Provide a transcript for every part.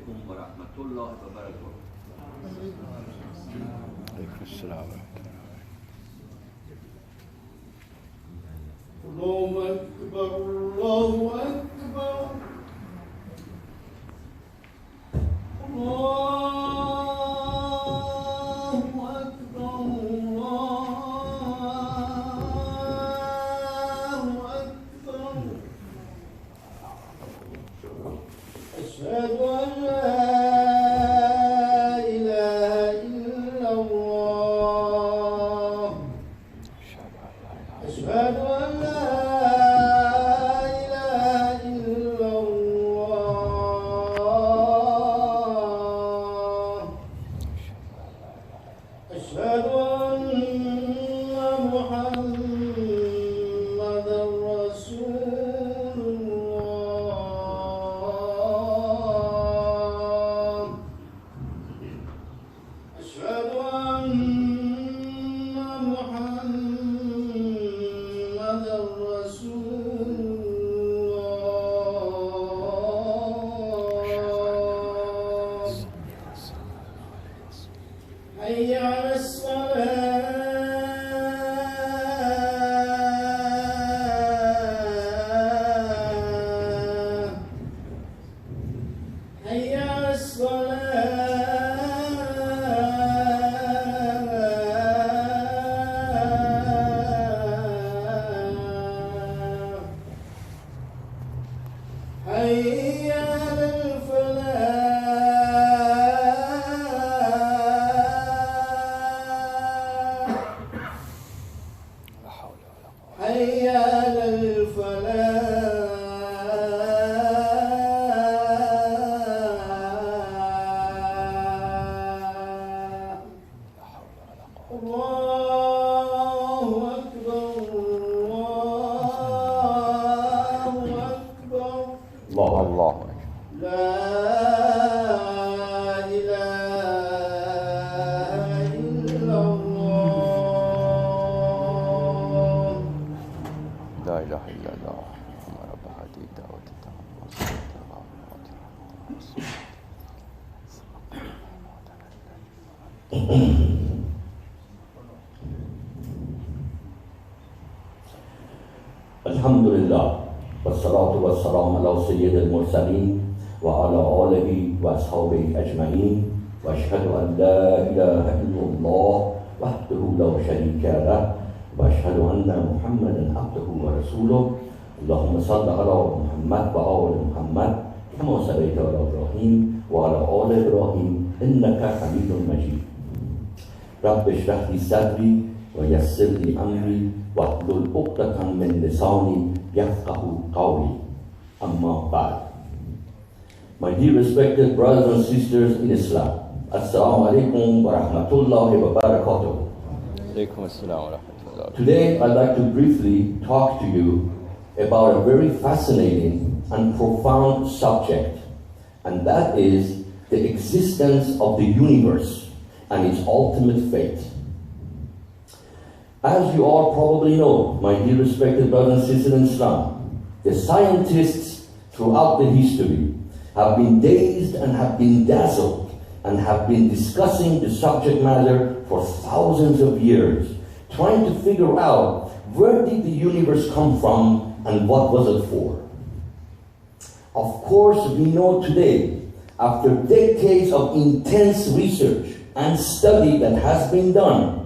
عليكم ورحمة الله وبركاته. عليكم السلام. الله أكبر الله أكبر الله أكبر الله أكبر أشهد أن لا إله إلا الله أشهد أن لا إله إلا الله أشهد أن محمدا رسول الله أشهد أن محمدا رسول الله حي على الصلاة حي على الصلاة حي على الفلاح لا حول ولا قوة. حي على الفلاح لا حول ولا قوة. الله أكبر الله أكبر الله أكبر. لا إله إلا الله لا إله إلا الله اللهم رب هذه الدعوة التامة والصلاة القائمة الحمد لله والصلاة والسلام على سيد المرسلين وعلى آله وأصحابه أجمعين وأشهد أن لا إله إلا الله وحده لا شريك له وأشهد أن محمدا عبده ورسوله اللهم صل على محمد وآل محمد كما صليت على إبراهيم وعلى آل إبراهيم إنك حميد مجيد رب اشرح لي صدري ويسر لي أمري واحلل عقدة من لساني يفقه قولي أما بعد. My dear respected brothers and sisters in Islam, Assalamu alaikum wa rahmatullahi wa barakatuh. عليكم السلام ورحمة الله. Today I'd like to briefly talk to you about a very fascinating and profound subject, and that is the existence of the universe and its ultimate fate. As you all probably know, my dear respected brothers and sisters in Islam, the scientists throughout the history have been dazed and have been dazzled and have been discussing the subject matter for thousands of years, trying to figure out where did the universe come from and what was it for. Of course, we know today, after decades of intense research and study that has been done,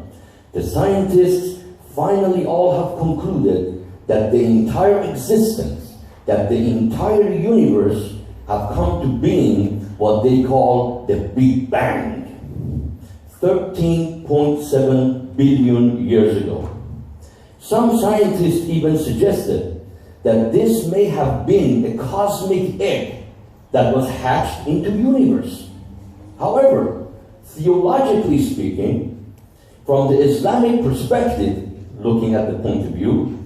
the scientists finally all have concluded that the entire existence, that the entire universe have come to being what they call the Big Bang, 13.7 billion years ago. Some scientists even suggested that this may have been a cosmic egg that was hatched into the universe. However, theologically speaking, from the Islamic perspective, looking at the point of view,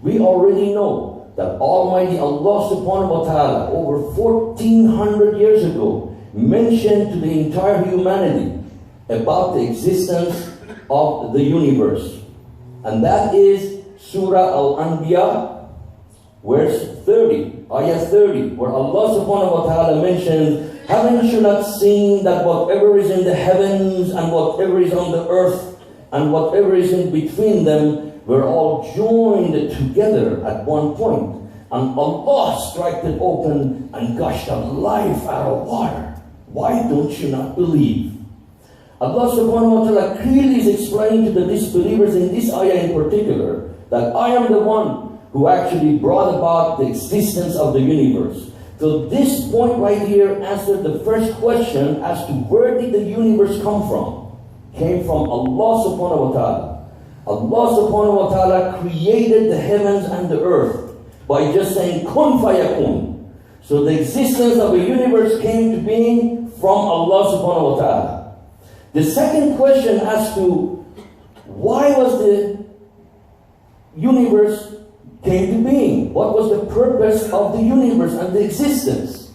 we already know that Almighty Allah subhanahu wa ta'ala over 1400 years ago mentioned to the entire humanity about the existence of the universe. And that is Surah Al-Anbiya, verse 30, ayah 30, where Allah subhanahu wa ta'ala mentions Haven't you not seen that whatever is in the heavens and whatever is on the earth and whatever is in between them, we're all joined together at one point. And Allah struck it open and gushed out life out of water. Why don't you not believe? Allah subhanahu wa ta'ala clearly is explaining to the disbelievers in this ayah in particular that I am the one who actually brought about the existence of the universe. So this point right here answered the first question as to where did the universe come from. Came from Allah subhanahu wa ta'ala. Allah subhanahu wa ta'ala created the heavens and the earth by just saying kun fayakun. So the existence of a universe came to being from Allah subhanahu wa ta'ala. The second question as to why was the universe came to being? What was the purpose of the universe and the existence?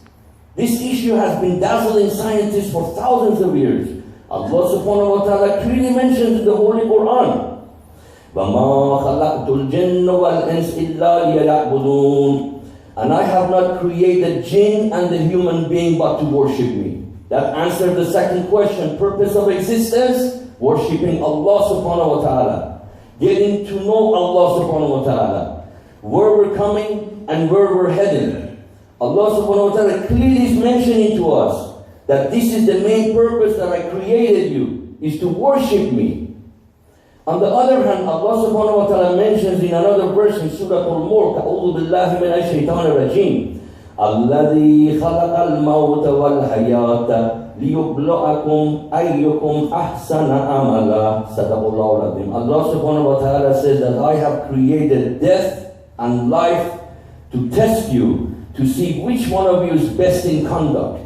This issue has been dazzling scientists for thousands of years. Allah subhanahu wa ta'ala clearly mentions in the Holy Quran, وَمَا خَلَقْتُ الْجِنَّ وَالْإِنسِ إِلَّا لِيَعْبُدُونَ. And I have not created jinn and the human being but to worship me. That answered the second question. Purpose of existence, worshipping Allah subhanahu wa ta'ala. Getting to know Allah subhanahu wa ta'ala. Where we're coming and where we're heading. Allah subhanahu wa ta'ala clearly is mentioning to us that this is the main purpose that I created you, is to worship me. On the other hand, Allah subhanahu wa ta'ala mentions in another verse in Surah Al-Mulk, أعوذ بالله من الشيطان الرجيم, الذي خلق الموت والحياة ليبلوكم أيكم أحسن عملا. صدق الله العظيم. Allah subhanahu wa ta'ala says that I have created death and life to test you, to see which one of you is best in conduct.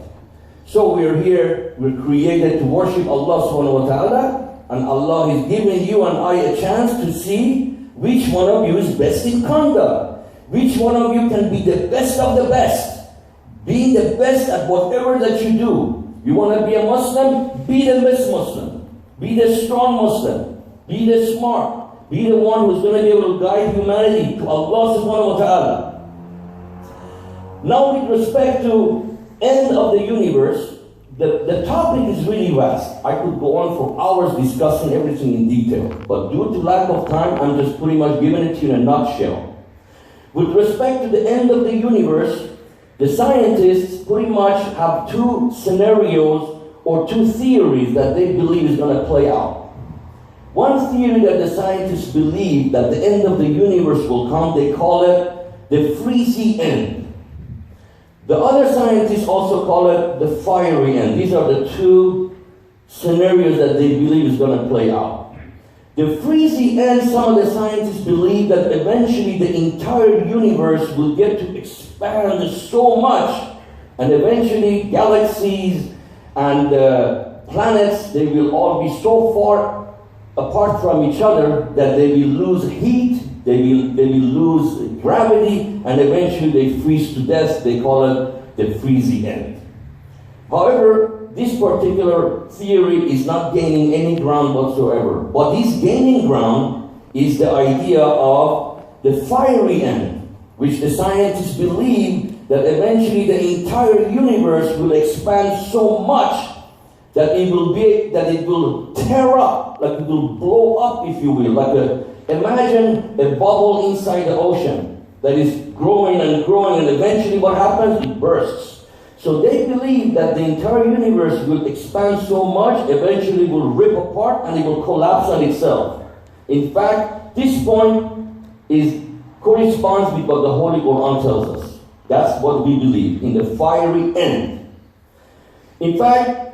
So we're here, we're created to worship Allah subhanahu wa ta'ala, and Allah is giving you and I a chance to see which one of you is best in conduct. Which one of you can be the best of the best. Be the best at whatever that you do. You want to be a Muslim? Be the best Muslim. Be the strong Muslim. Be the smart. Be the one who's going to be able to guide humanity to Allah subhanahu wa ta'ala. Now with respect to end of the universe, the topic is really vast. I could go on for hours discussing everything in detail. But due to lack of time, I'm just pretty much giving it to you in a nutshell. With respect to the end of the universe, the scientists pretty much have two scenarios or two theories that they believe is going to play out. One theory that the scientists believe that the end of the universe will come, they call it the freezy end. The other scientists also call it the fiery end. These are the two scenarios that they believe is going to play out. The freezy end, some of the scientists believe that eventually the entire universe will get to expand so much, and eventually galaxies and planets, they will all be so far apart from each other that they will lose heat, they will lose gravity, and eventually they freeze to death. They call it the freezy end. However, this particular theory is not gaining any ground whatsoever. What is gaining ground is the idea of the fiery end, which the scientists believe that eventually the entire universe will expand so much that it will tear up, like it will blow up, if you will, imagine a bubble inside the ocean that is growing and growing, and eventually what happens? It bursts. So they believe that the entire universe will expand so much, eventually will rip apart and it will collapse on itself. In fact, this point corresponds with what the Holy Quran tells us. That's what we believe, in the fiery end. In fact,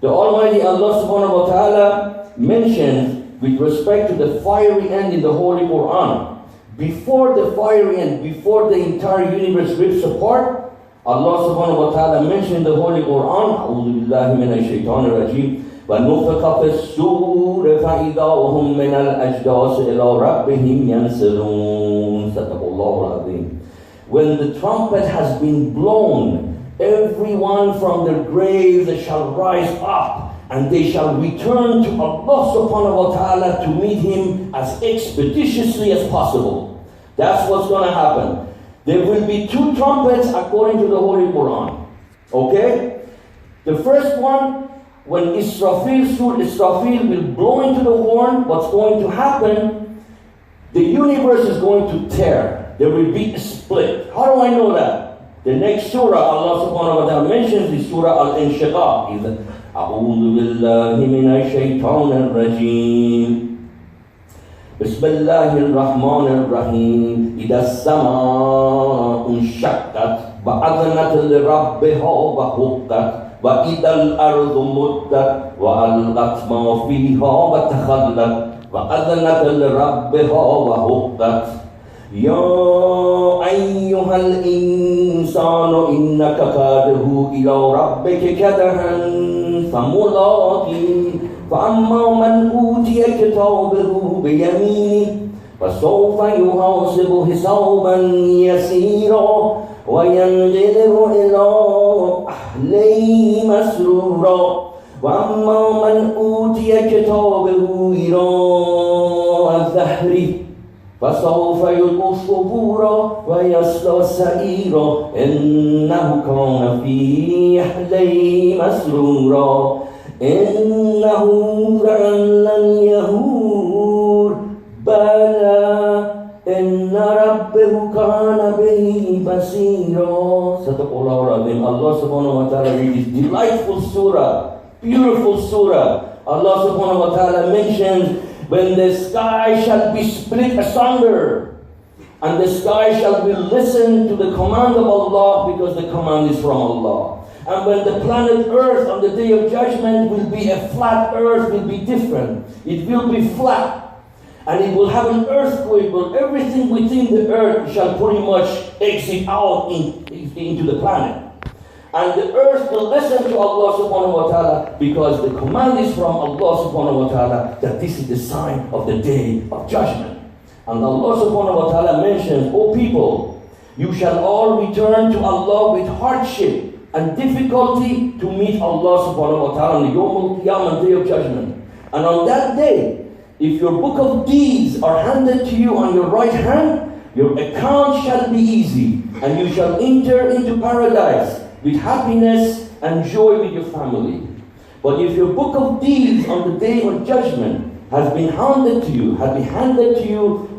the Almighty Allah subhanahu wa ta'ala mentions with respect to the fiery end in the Holy Quran, before the fiery end, before the entire universe rips apart, Allah subhanahu wa ta'ala mentioned in the Holy Quran, أعوذ بالله من الشيطان الرجيم, وَنُفِخَ فِي الصُّورِ فَإِذَا هُمْ مِنَ الْأَجْدَاثِ إِلَىٰ رَبِّهِمْ يَنْسِلُونَ صدق الله العظيم. When the trumpet has been blown, everyone from their graves shall rise up, and they shall return to Allah subhanahu wa ta'ala to meet Him as expeditiously as possible. That's what's going to happen. There will be two trumpets according to the Holy Quran. Okay? The first one, when Israfil will blow into the horn, what's going to happen? The universe is going to tear. There will be a split. How do I know that? The next surah Allah subhanahu wa ta'ala mentions is Surah Al-Inshiqaq. أعوذ بالله من الشيطان الرجيم بسم الله الرحمن الرحيم إذا السماء انشقت وأذنت لربها وحقت وإذا الأرض مدت وألقت ما فيها وتخلت وأذنت لربها وحقت يا أيها الإنسان إنك كادح إلى ربك كدحا فملاقيه فأما من أوتي كتابه بيمينه فسوف يحاسب حسابا يسيرا وينقلب إلى أهله مسرورا وأما من أوتي كتابه وراء ظهره فسوف يلقى صبورا ويصلى سعيرا إنه كان في أهله مسرورا إنه لن يهور بلى إن ربه كان به بصيرا. صدق الله العظيم. Allah subhanahu wa ta'ala in this delightful surah, beautiful surah, Allah subhanahu wa ta'ala mentions when the sky shall be split asunder and the sky shall be listened to the command of Allah because the command is from Allah. And when the planet Earth on the day of judgment will be a flat earth, will be different. It will be flat. And it will have an earthquake where everything within the earth shall pretty much exit out into the planet. And the earth will listen to Allah subhanahu wa ta'ala because the command is from Allah subhanahu wa ta'ala that this is the sign of the day of judgment. And Allah subhanahu wa ta'ala mentions, O people, you shall all return to Allah with hardship and difficulty to meet Allah subhanahu wa ta'ala on the Yawm al-Qiyamah, day of judgment. And on that day, if your book of deeds are handed to you on your right hand, your account shall be easy, and you shall enter into paradise with happiness and joy with your family. But if your book of deeds on the day of judgment has been handed to you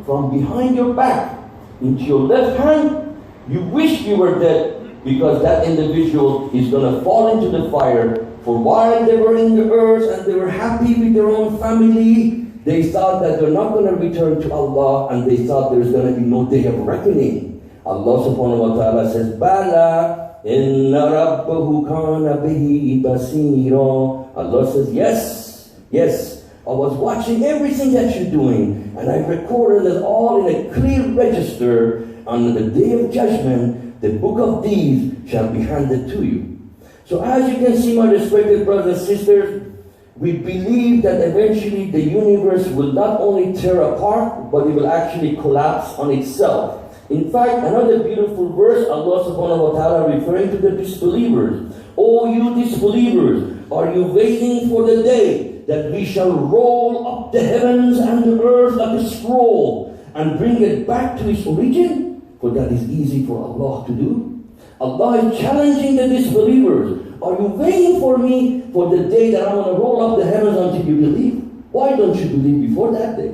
from behind your back into your left hand, you wish you were dead, because that individual is going to fall into the fire. For while they were in the earth and they were happy with their own family, they thought that they're not going to return to Allah, and they thought there's going to be no day of reckoning. Allah subhanahu wa ta'ala says, Bala inna rabbahu kana bihi basira. Allah says, yes, I was watching everything that you're doing, and I recorded it all in a clear register. On the day of judgment, the book of deeds shall be handed to you. So as you can see, my respected brothers and sisters, we believe that eventually the universe will not only tear apart, but it will actually collapse on itself. In fact, another beautiful verse, Allah subhanahu wa ta'ala referring to the disbelievers. O you disbelievers, are you waiting for the day that we shall roll up the heavens and the earth like a scroll and bring it back to its origin? For that is easy for Allah to do. Allah is challenging the disbelievers. Are you waiting for me for the day that I'm going to roll up the heavens until you believe? Why don't you believe before that day?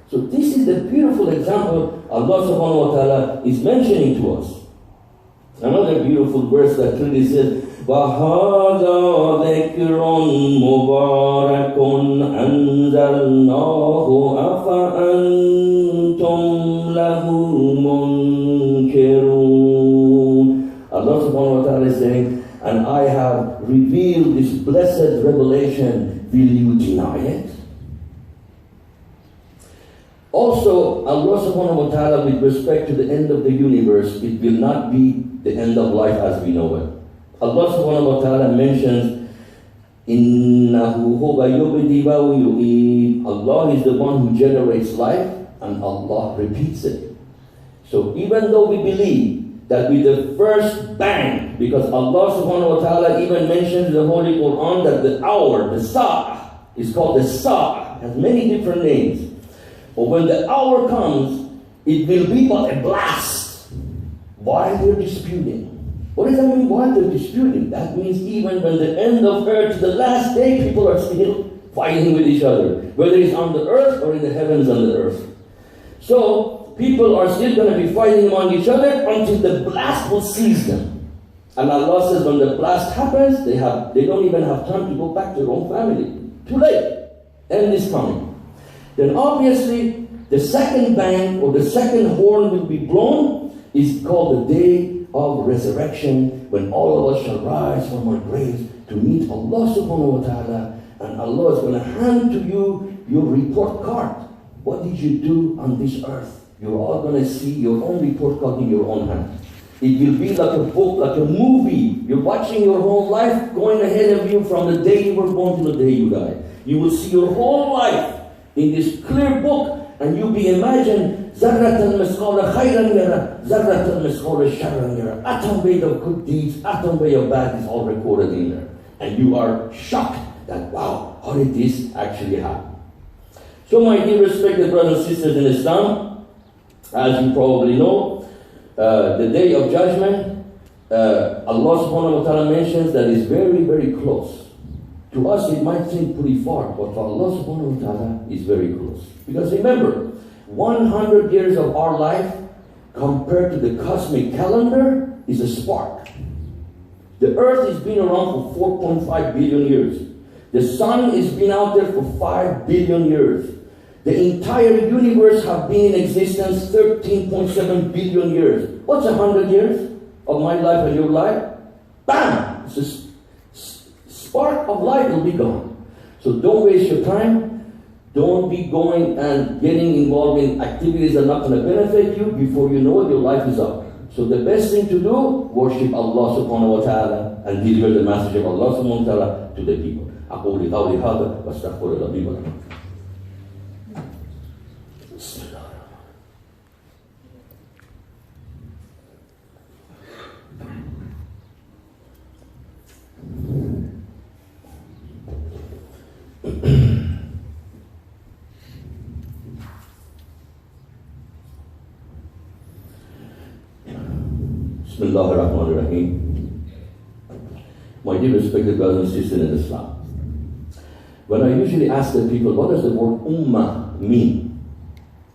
So this is the beautiful example Allah subhanahu wa ta'ala is mentioning to us. Another beautiful verse that clearly says, وَهَذَا ذِكْرٌ مُبَارَكٌ أَنزَلْنَاهُ أَفَأَنْتُمْ لَهُ مُنْكِرُونَ. Allah subhanahu wa ta'ala is saying, and I have revealed this blessed revelation, will you deny it? Also, Allah subhanahu wa ta'ala, with respect to the end of the universe, it will not be the end of life as we know it. Allah subhanahu wa ta'ala mentions, إِنَّهُ هُوَ يُبْدِي وَيُعِيدُ. Allah is the one who generates life, and Allah repeats it. So even though we believe that with the first bang, because Allah subhanahu wa ta'ala even mentions in the Holy Quran that the hour, the sa'ah, is called the sa'ah, has many different names. But when the hour comes, it will be but a blast while they're disputing. What does that mean? Why they're disputing? That means even when the end of earth, the last day, people are still fighting with each other, whether it's on the earth or in the heavens on the earth. So people are still going to be fighting among each other until the blast will seize them. And Allah says when the blast happens, they don't even have time to go back to their own family. Too late. End is coming. Then obviously the second bang or the second horn will be blown is called the day of resurrection, when all of us shall rise from our graves to meet Allah subhanahu wa ta'ala, and Allah is going to hand to you your report card. What did you do on this earth? You're all going to see your own report card in your own hand. It will be like a book, like a movie. You're watching your whole life going ahead of you from the day you were born to the day you die. You will see your whole life in this clear book, and you'll be imagined Zarratan misqala khayran yara, Zarratan misqala sharran yara. Atom weight of good deeds, atom weight of bad is all recorded in there. And you are shocked that, wow, how did this actually happen? So my dear respected brothers and sisters in Islam, as you probably know, the day of judgment, Allah subhanahu wa ta'ala mentions that is very, very close. To us it might seem pretty far, but for Allah subhanahu wa ta'ala is very close. Because remember, 100 years of our life compared to the cosmic calendar is a spark. The earth has been around for 4.5 billion years. The sun has been out there for 5 billion years. The entire universe have been in existence 13.7 billion years. What's 100 years of my life and your life? Bam! It's a spark of light will be gone. So don't waste your time. Don't be going and getting involved in activities that are not going to benefit you. Before you know it, your life is up. So the best thing to do, worship Allah subhanahu wa ta'ala and deliver the message of Allah subhanahu wa ta'ala to the people. أقول قولي هذا واستغفر الله لي ولكم. Bismillah ar-Rahman ar-Rahim. My dear respected brothers and sisters in Islam, when I usually ask the people, what does the word ummah mean?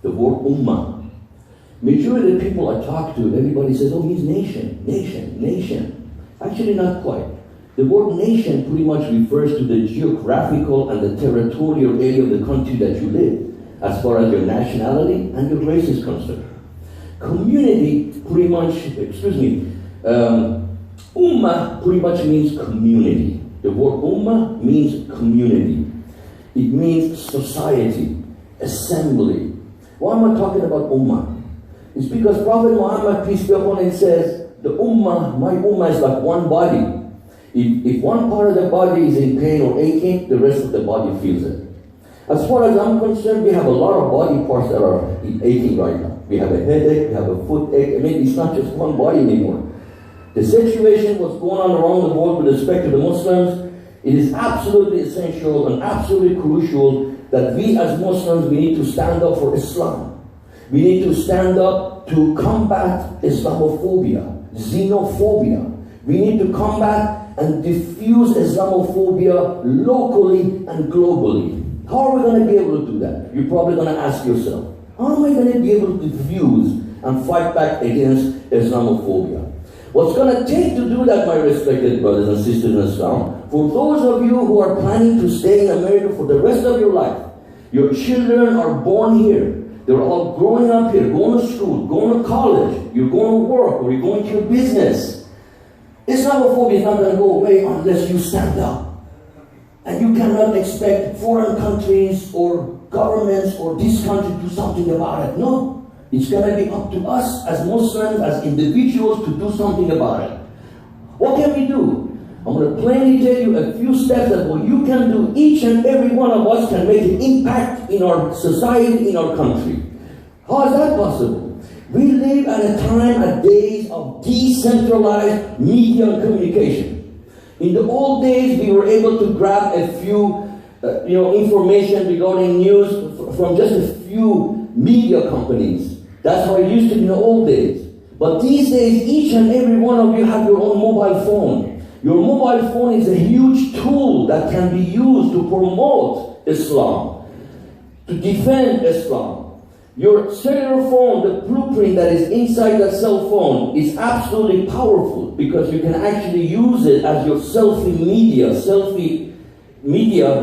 The word ummah. Majority of the people I talk to, everybody says, oh, it means nation, nation, nation. Actually, not quite. The word nation pretty much refers to the geographical and the territorial area of the country that you live, as far as your nationality and your race is concerned. Community pretty much, ummah pretty much means community. The word ummah means community. It means society, assembly. Why am I talking about ummah? It's because Prophet Muhammad, peace be upon him, says, the ummah, my ummah is like one body. If one part of the body is in pain or aching, the rest of the body feels it. As far as I'm concerned, we have a lot of body parts that are aching right now. We have a headache, we have a foot ache. I mean, it's not just one body anymore. The situation, what's going on around the world with respect to the Muslims, it is absolutely essential and absolutely crucial that we as Muslims, we need to stand up for Islam. We need to stand up to combat Islamophobia, xenophobia. We need to combat and diffuse Islamophobia locally and globally. How are we going to be able to do that? You're probably going to ask yourself, how am I going to be able to diffuse and fight back against Islamophobia? What's going to take to do that, my respected brothers and sisters in Islam, for those of you who are planning to stay in America for the rest of your life, your children are born here, they're all growing up here, going to school, going to college, you're going to work, or you're going to your business. Islamophobia is not going to go away unless you stand up. And you cannot expect foreign countries or governments or this country to do something about it. No. It's going to be up to us as Muslims, as individuals, to do something about it. What can we do? I'm going to plainly tell you a few steps that what you can do. Each and every one of us can make an impact in our society, in our country. How is that possible? We live at a time, at days of decentralized media and communication. In the old days, we were able to grab a few, information regarding news from just a few media companies. That's how it used to be in the old days. But these days, each and every one of you have your own mobile phone. Your mobile phone is a huge tool that can be used to promote Islam, to defend Islam. Your cellular phone, the blueprint that is inside that cell phone, is absolutely powerful because you can actually use it as your selfie media.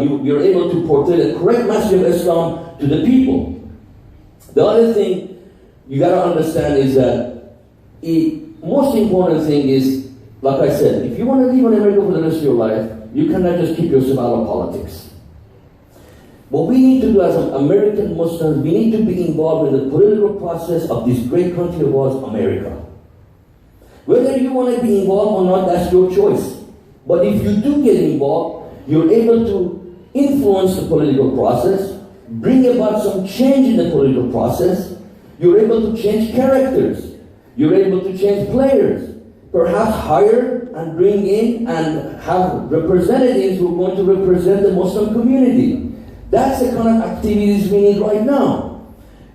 You're able to portray the correct message of Islam to the people. The other thing you got to understand is that the most important thing is, like I said, if you want to live in America for the rest of your life, you cannot just keep yourself out of politics. What we need to do as American Muslims, we need to be involved in the political process of this great country of ours, America. Whether you want to be involved or not, that's your choice. But if you do get involved, you're able to influence the political process, bring about some change in the political process. You're able to change characters. You're able to change players. Perhaps hire and bring in and have representatives who are going to represent the Muslim community. That's the kind of activities we need right now.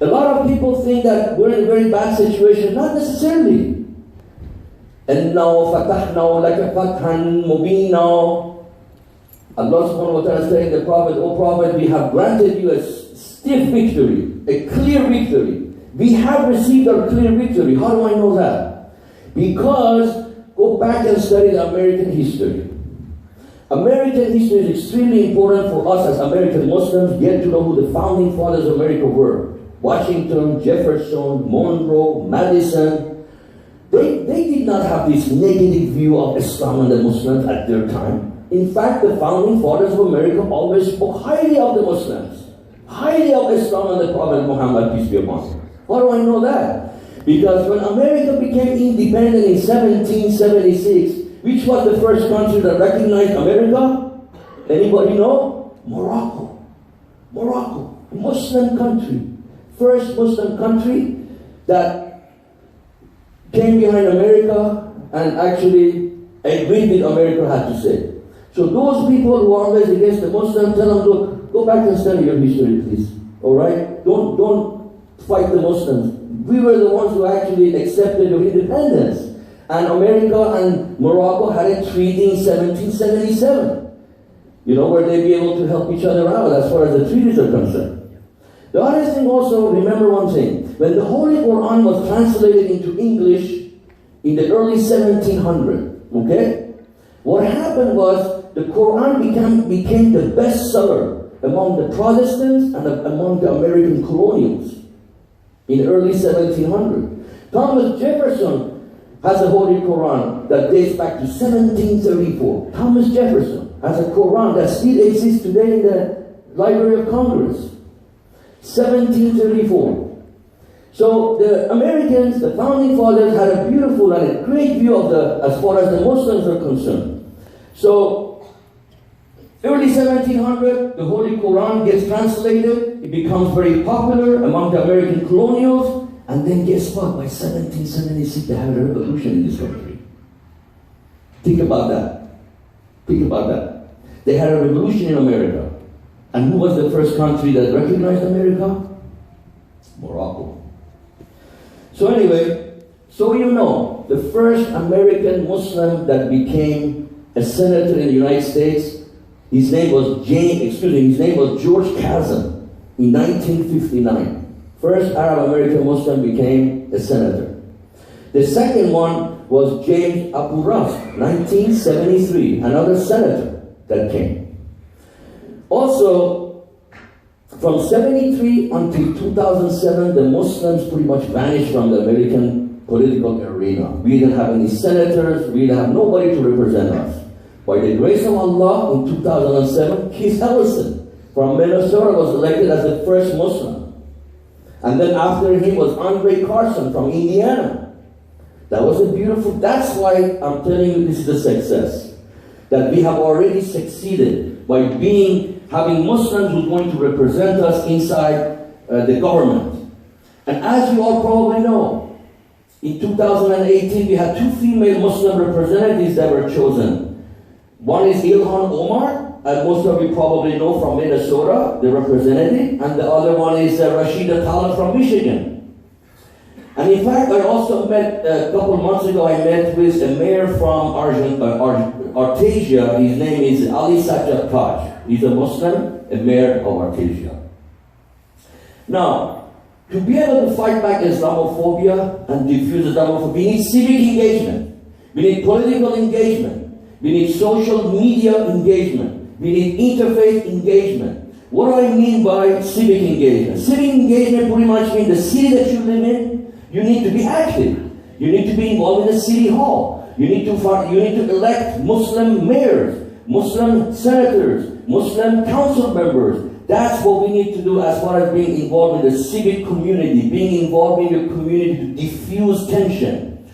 A lot of people think that we're in a very bad situation. Not necessarily. And now, fatahna like a fathan mubina. Allah subhanahu wa ta'ala is telling the Prophet, O Prophet, we have granted you a stiff victory, a clear victory. We have received our clear victory. How do I know that? Because go back and study the American history. American history is extremely important for us as American Muslims. Get to know who the founding fathers of America were. Washington, Jefferson, Monroe, Madison. They did not have this negative view of Islam and the Muslims at their time. In fact, the founding fathers of America always spoke highly of the Muslims, highly of Islam and the Prophet Muhammad, peace be upon him. How do I know that? Because when America became independent in 1776, which was the first country that recognized America? Anybody know? Morocco. Morocco, a Muslim country. First Muslim country that came behind America and actually agreed with America had to say. So those people who are always against the Muslims, tell them, look, go back and study your history, please. Alright? Don't fight the Muslims. We were the ones who actually accepted your independence. And America and Morocco had a treaty in 1777. You know, where they'd be able to help each other out as far as the treaties are concerned. The other thing also, remember one thing. When the Holy Quran was translated into English in the early 1700s, okay? What happened was the Quran became the bestseller among the Protestants and among the American colonials in early 1700s. Thomas Jefferson has a Holy Quran that dates back to 1734. Thomas Jefferson has a Quran that still exists today in the Library of Congress. 1734. So the Americans, the founding fathers, had a beautiful and a great view of as far as the Muslims are concerned. So early 1700, the Holy Quran gets translated. It becomes very popular among the American colonials. And then guess what? By 1776, they had a revolution in this country. Think about that. Think about that. They had a revolution in America. And who was the first country that recognized America? Morocco. So anyway, so you know, the first American Muslim that became a senator in the United States, his name was George Kazan in 1959. First Arab American Muslim became a senator. The second one was James Abu Ras, 1973, another senator that came. Also, from 73 until 2007, the Muslims pretty much vanished from the American political arena. We didn't have any senators, we didn't have nobody to represent us. By the grace of Allah, in 2007, Keith Ellison from Minnesota was elected as the first Muslim. And then after him was Andre Carson from Indiana. That was a beautiful, that's why I'm telling you this is a success. That we have already succeeded by having Muslims who are going to represent us inside the government. And as you all probably know, in 2018 we had 2 female Muslim representatives that were chosen. One is Ilhan Omar, and most of you probably know from Minnesota, the representative, and the other one is Rashida Tlaib from Michigan. And in fact, I also met, a couple of months ago, I met with a mayor from Artesia. His name is Ali Sajjad Taj. He's a Muslim, a mayor of Artesia. Now, to be able to fight back Islamophobia and diffuse Islamophobia, we need civic engagement. We need political engagement. We need social media engagement. We need interfaith engagement. What do I mean by civic engagement? Civic engagement pretty much means the city that you live in, you need to be active. You need to be involved in the city hall. You need to elect Muslim mayors, Muslim senators, Muslim council members. That's what we need to do as far as being involved in the civic community, being involved in the community to diffuse tension.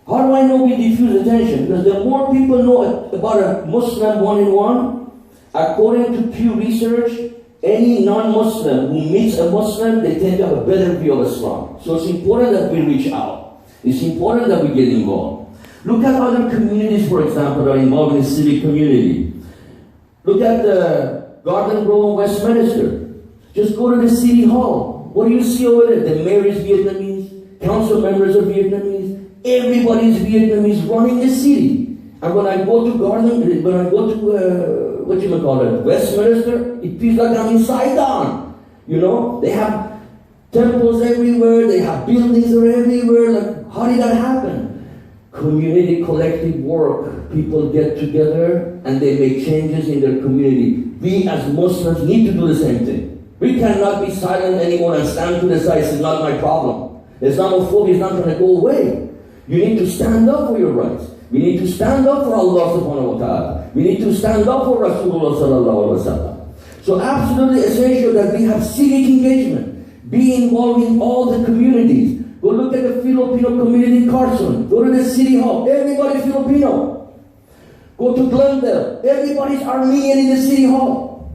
How do I know we diffuse the tension? Because the more people know about a Muslim one-on-one, according to Pew Research, any non-Muslim who meets a Muslim, they tend to have a better view of Islam. So it's important that we reach out. It's important that we get involved. Look at other communities, for example, that are involved in the civic community. Look at the Garden Grove in Westminster. Just go to the city hall. What do you see over there? The mayor is Vietnamese, council members are Vietnamese, everybody is Vietnamese running the city. And when I go to Westminster, it feels like I'm in Saigon. You know, they have temples everywhere, they have buildings everywhere. Like, how did that happen? Community collective work. People get together and they make changes in their community. We as Muslims need to do the same thing. We cannot be silent anymore and stand to the side. This is not my problem. Islamophobia is not going to go away. You need to stand up for your rights. We need to stand up for Allah subhanahu wa ta'ala. We need to stand up for Rasulullah sallallahu alaihi wasallam. So absolutely essential that we have civic engagement. Be involved in all the communities. Go look at the Filipino community in Carson. Go to the city hall. Everybody's Filipino. Go to Glendale. Everybody's Armenian in the city hall.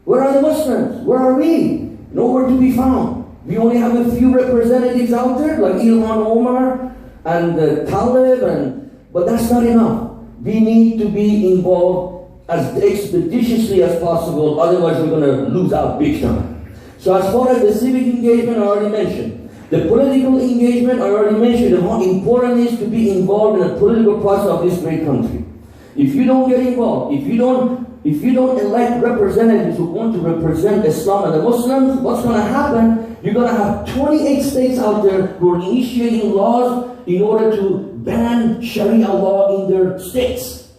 Where are the Muslims? Where are we? Nowhere to be found. We only have a few representatives out there, like Ilhan Omar and Talib, but that's not enough. We need to be involved as expeditiously as possible, otherwise we're going to lose out big time. So as far as the civic engagement, I already mentioned. The political engagement, I already mentioned how important it is to be involved in the political process of this great country. If you don't get involved, if you don't elect representatives who want to represent Islam and the Muslims, what's going to happen? You're going to have 28 states out there who are initiating laws in order to ban Sharia law in their states.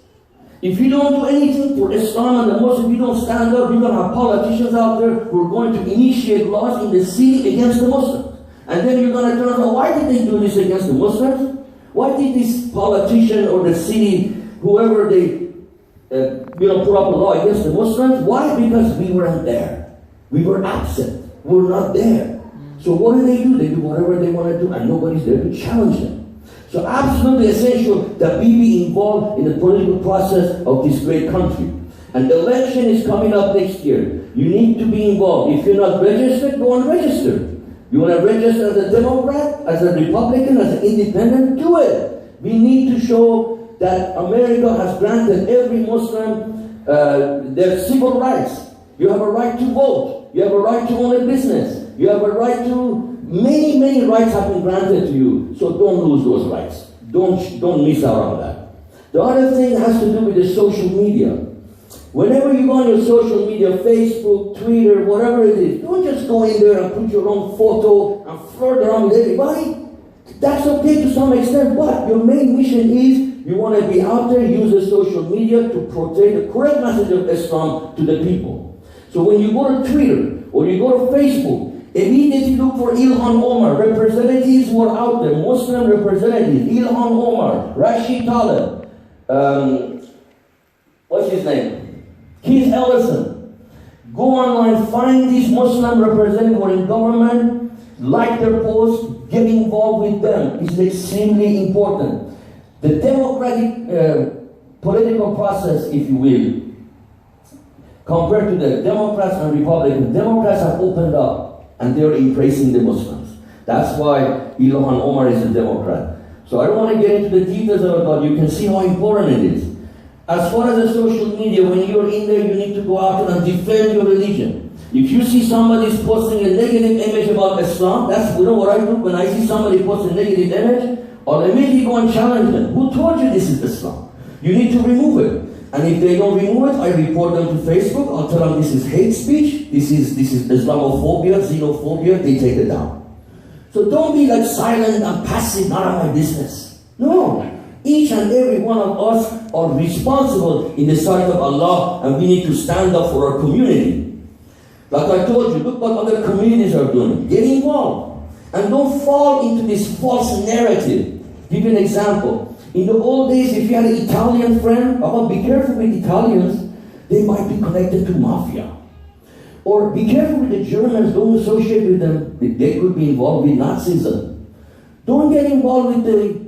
If you don't do anything for Islam and the Muslims, you don't stand up, you're going to have politicians out there who are going to initiate laws in the city against the Muslims. And then you're going to turn around, why did they do this against the Muslims? Why did this politician or the city, whoever they put up a law against the Muslims? Why? Because we weren't there. We were absent. We're not there. So what do? They do whatever they want to do, and nobody's there to challenge them. So absolutely essential that we be involved in the political process of this great country. And the election is coming up next year. You need to be involved. If you're not registered, go and register. You want to register as a Democrat, as a Republican, as an independent, do it. We need to show that America has granted every Muslim their civil rights. You have a right to vote. You have a right to own a business. You have a right to, many rights have been granted to you. So don't lose those rights. Don't miss out on that. The other thing has to do with the social media. Whenever you go on your social media, Facebook, Twitter, whatever it is, don't just go in there and put your own photo and flirt around with everybody. That's okay to some extent, but your main mission is you want to be out there, use the social media to portray the correct message of Islam to the people. So when you go to Twitter or you go to Facebook, immediately look for Ilhan Omar, representatives who are out there, Muslim representatives, Ilhan Omar, Rashid Talib, what's his name? Keith Ellison. Go online, find these Muslim representatives who are in government, like their posts, get involved with them. It's extremely important. The democratic political process, if you will, compared to the Democrats and Republicans, Democrats have opened up and they're embracing the Muslims. That's why Ilhan Omar is a Democrat. So I don't want to get into the details of it, but you can see how important it is. As far as the social media, when you're in there, you need to go out and defend your religion. If you see somebody's posting a negative image about Islam, that's, you know what I do? When I see somebody post a negative image, I'll immediately go and challenge them. Who told you this is Islam? You need to remove it. And if they don't remove it, I report them to Facebook. I'll tell them this is hate speech, this is Islamophobia, xenophobia, they take it down. So don't be like silent and passive, none of my business. No. Each and every one of us are responsible in the sight of Allah, and we need to stand up for our community. Like I told you, look what other communities are doing. Get involved. And don't fall into this false narrative. Give you an example. In the old days, if you had an Italian friend, be careful with Italians. They might be connected to mafia. Or be careful with the Germans, don't associate with them. They could be involved with Nazism. Don't get involved with the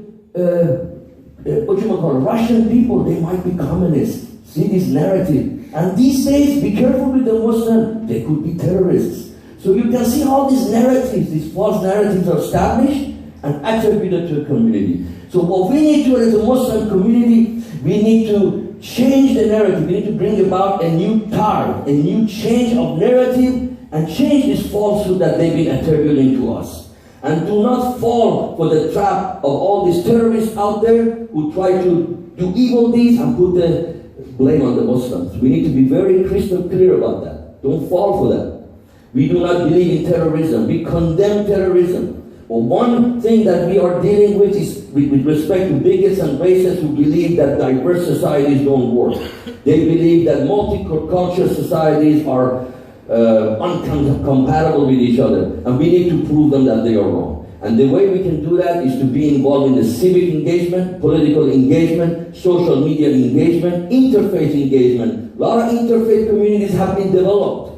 Russian people, they might be communists. See this narrative. And these days, be careful with the Muslims, they could be terrorists. So you can see how these narratives, these false narratives are established and attributed to a community. So what we need to do as a Muslim community, we need to change the narrative. We need to bring about a new tide, a new change of narrative, and change this falsehood that they've been attributing to us. And do not fall for the trap of all these terrorists out there who try to do evil deeds and put the blame on the Muslims. We need to be very crystal clear about that. Don't fall for that. We do not believe in terrorism. We condemn terrorism. Well, one thing that we are dealing with is with respect to bigots and racists who believe that diverse societies don't work. They believe that multicultural societies are incompatible with each other, and we need to prove them that they are wrong. And the way we can do that is to be involved in the civic engagement, political engagement, social media engagement, interfaith engagement. A lot of interfaith communities have been developed.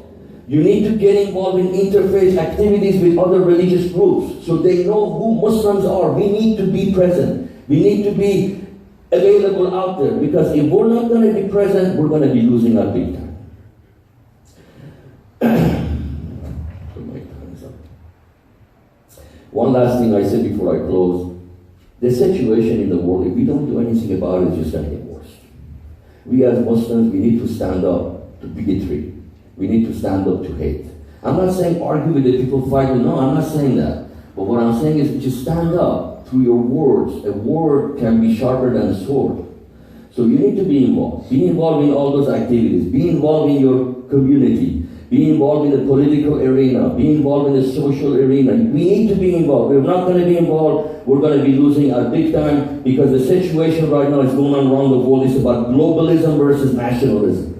You need to get involved in interfaith activities with other religious groups so they know who Muslims are. We need to be present. We need to be available out there, because if we're not going to be present, we're going to be losing our big time. One last thing I said before I close. The situation in the world, if we don't do anything about it, it's just going to get worse. We as Muslims, we need to stand up to bigotry. We need to stand up to hate. I'm not saying argue with the people fighting. No, I'm not saying that. But what I'm saying is just stand up through your words. A word can be sharper than a sword. So you need to be involved. Be involved in all those activities. Be involved in your community. Be involved in the political arena. Be involved in the social arena. We need to be involved. We're not going to be involved. We're going to be losing our big time, because the situation right now is going on around the world. It's about globalism versus nationalism.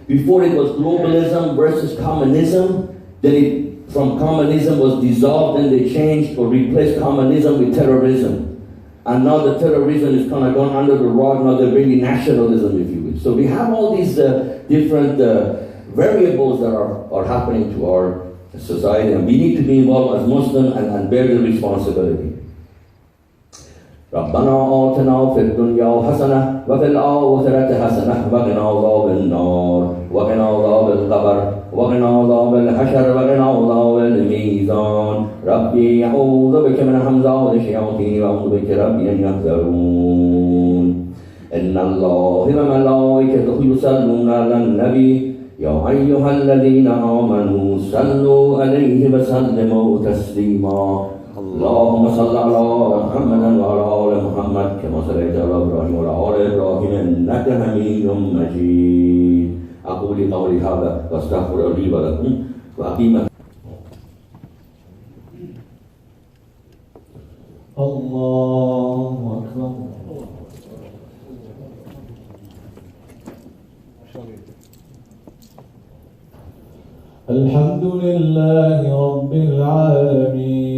Before it was globalism versus communism. Then from communism was dissolved, and they changed or replaced communism with terrorism. And now the terrorism is kind of gone under the rug. Now they're bringing nationalism, if you will. So we have all these different variables that are happening to our society, and we need to be involved as Muslims and bear the responsibility. ربنا آتنا في الدنيا حسنة وفي الآخرة حسنة وقنا عذاب النار وقنا عذاب القبر وقنا عذاب الحشر وقنا عذاب الميزان ربي أعوذ بك من همزات الشياطين وأعوذ بك ربي أن يحضرون إن الله وملائكته يصلون على النبي يا أيها الذين آمنوا صلوا عليه وسلموا تسليما اللهم صل على محمد وعلى آل محمد كما صليت على إبراهيم وعلى آل إبراهيم إنك حميد مجيد أقول قولي هذا وأستغفر لي ولكم وأقيم الله أكبر. الحمد لله رب العالمين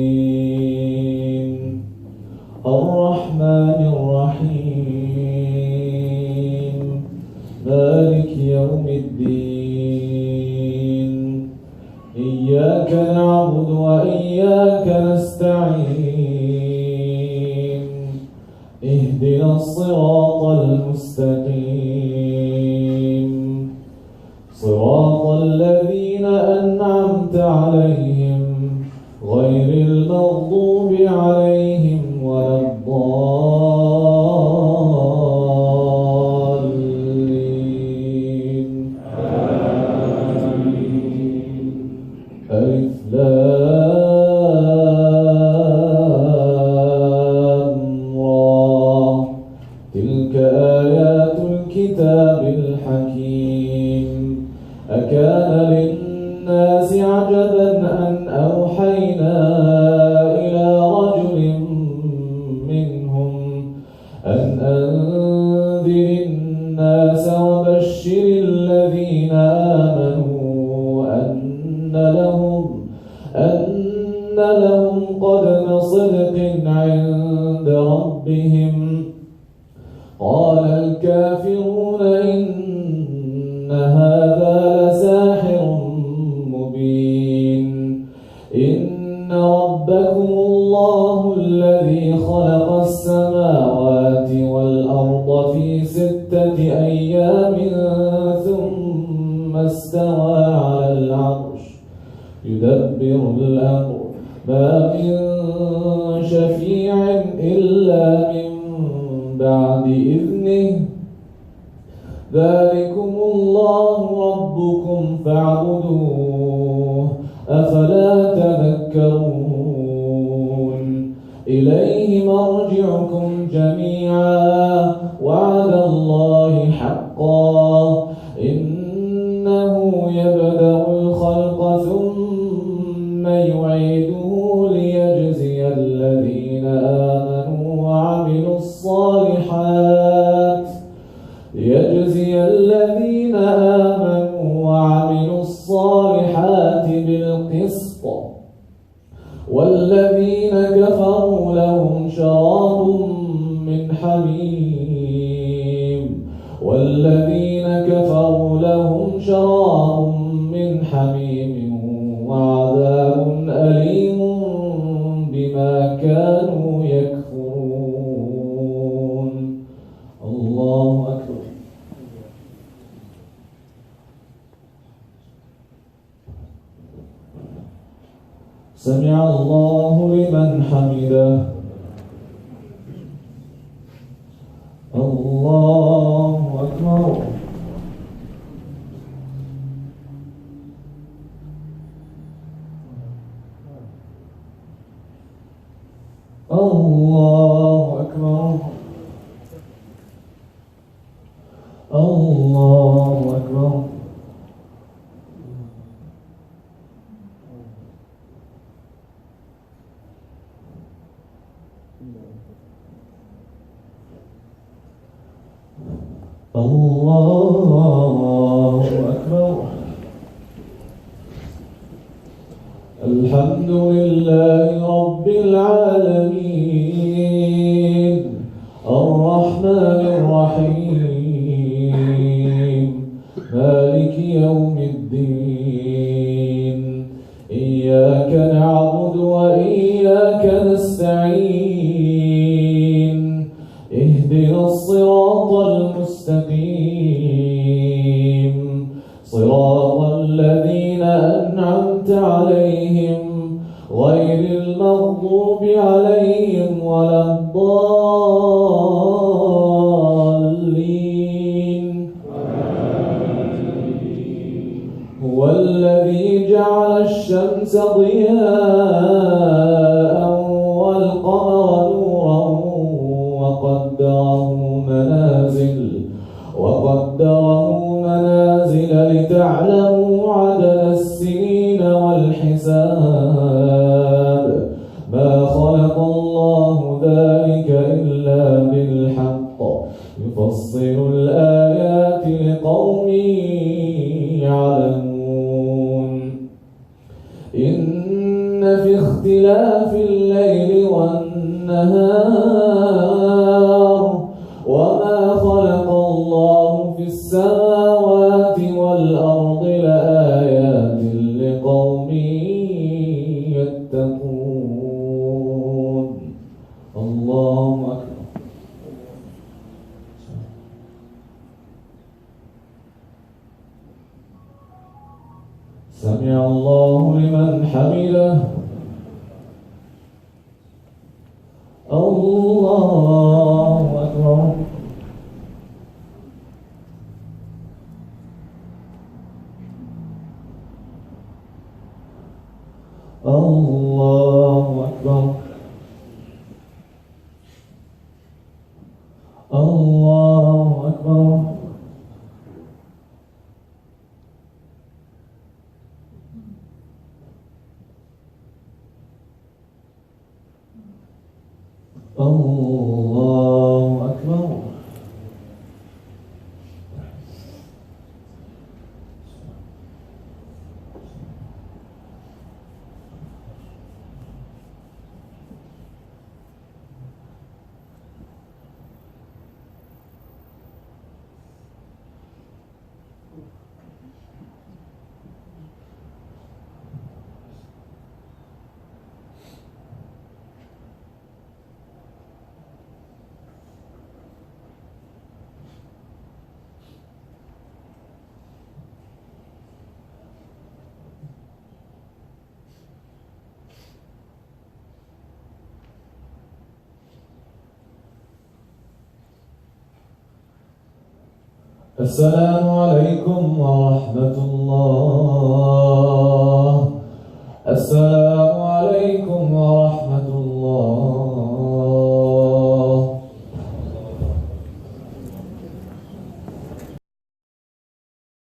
الرحمن الرحيم مالك يوم الدين إياك نعبد وإياك نستعين اهدنا الصراط المستقيم صراط الذين أنعمت عليهم غير المغضوب عليهم ولا الضالين آمين. والكتاب الحكيم أكان للناس عجبا أن أوحينا إلى رجل منهم أن أنذر الناس وبشر الذين آمنوا أن لهم قدم صدق عند ربهم قال الكافرون إن هذا لساحر مبين إن ربكم الله الذي خلق السماوات والأرض في 6 أيام ثم استوى على العرش يدبر الأمر ما من شفيع إلا من بعد إذنه ذلكم الله ربكم فاعبدوه أفلا تذكرون إليه مرجعكم جميعا وعد الله حقا إنه يبدأ الخلق ثم يعيده ليجزي الذين آمنوا وعملوا الصالحات بالقسط والذين كفروا لهم شراب من حميم وعذاب أليم بما كانوا يكفرون. الله أكبر. سمع الله لمن حمده. الله أكبر. الله أكبر. الله أكبر. الله أكبر. الحمد لله رب العالمين الرحمن الرحيم مالك يوم الدين إياك نعبد وإياك نستعين اهدنا الصراط المستقيم صراط الذين أنعمت عليهم غير المغضوب عليهم ولا الضالين. هو الذي جعل الشمس ضياء والقمر نورا وقدره منازل لتعلموا عدد السنين والحساب ما خلق الله ذلك إلا بالحق يفصل الآيات لقوم يعلمون. إن في اختلاف الليل والنهار وما خلق الله في السماوات والأرض لآيات لقوم يتقون. الله أكبر. سمع الله لمن حمده. الله أكبر. الله أكبر. الله أكبر. السلام عليكم ورحمة الله. السلام عليكم ورحمة الله.